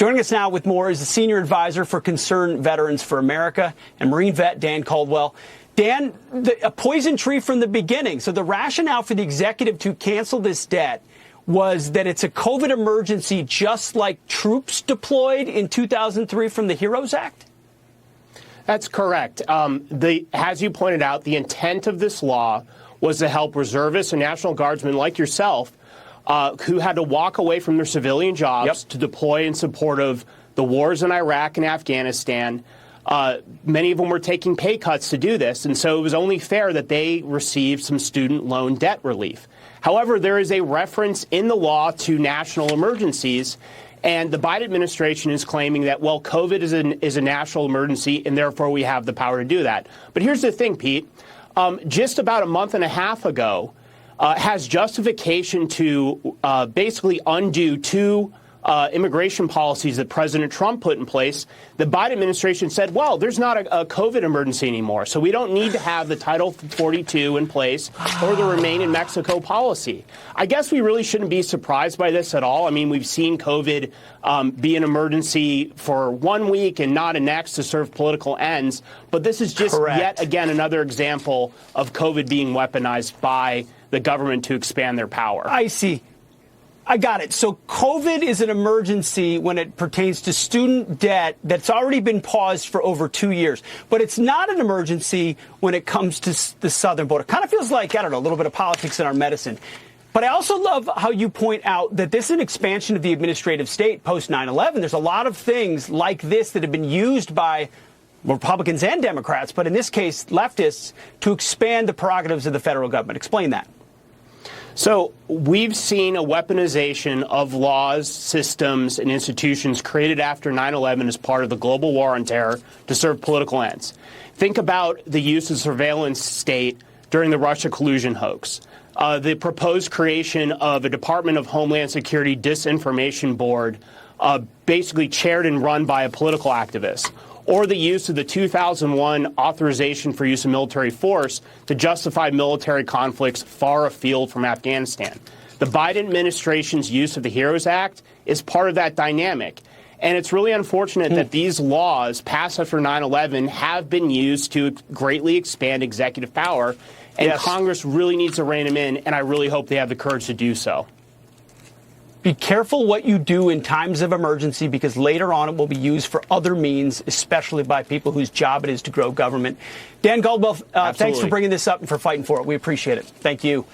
Joining us now with more is the Senior Advisor for Concerned Veterans for America and Marine vet Dan Caldwell. Dan, a poison tree from the beginning. So the rationale for the executive to cancel this debt was that it's a COVID emergency, just like troops deployed in 2003 from the HEROES Act? That's correct. As you pointed out, the intent of this law was to help reservists and National Guardsmen like yourself who had to walk away from their civilian jobs to deploy in support of the wars in Iraq and Afghanistan. Many of them were taking pay cuts to do this, and so it was only fair that they received some student loan debt relief. However, there is a reference in the law to national emergencies, and the Biden administration is claiming that, well, COVID is a national emergency, and therefore we have the power to do that. But here's the thing, Pete. Just about a month and a half ago, has justification to basically undo two immigration policies that President Trump put in place. The Biden administration said, well, there's not a COVID emergency anymore, so we don't need to have the Title 42 in place or the Remain in Mexico policy. I guess we really shouldn't be surprised by this at all. I mean, we've seen COVID be an emergency for 1 week and not a next to serve political ends. But this is just yet again another example of COVID being weaponized by the government to expand their power. I see. I got it. So COVID is an emergency when it pertains to student debt that's already been paused for over 2 years. But it's not an emergency when it comes to the southern border. Kind of feels like, I don't know, a little bit of politics in our medicine. But I also love how you point out that this is an expansion of the administrative state post 9/11. There's a lot of things like this that have been used by Republicans and Democrats, but in this case, leftists, to expand the prerogatives of the federal government. Explain that. So we've seen a weaponization of laws, systems, and institutions created after 9/11 as part of the global war on terror to serve political ends. Think about the use of surveillance state during the Russia collusion hoax, the proposed creation of a Department of Homeland Security disinformation board, basically chaired and run by a political activist, or the use of the 2001 authorization for use of military force to justify military conflicts far afield from Afghanistan. The Biden administration's use of the HEROES Act is part of that dynamic. And it's really unfortunate that these laws passed after 9/11 have been used to greatly expand executive power. And Congress really needs to rein them in, and I really hope they have the courage to do so. Be careful what you do in times of emergency, because later on it will be used for other means, especially by people whose job it is to grow government. Dan Caldwell, thanks for bringing this up and for fighting for it. We appreciate it. Thank you.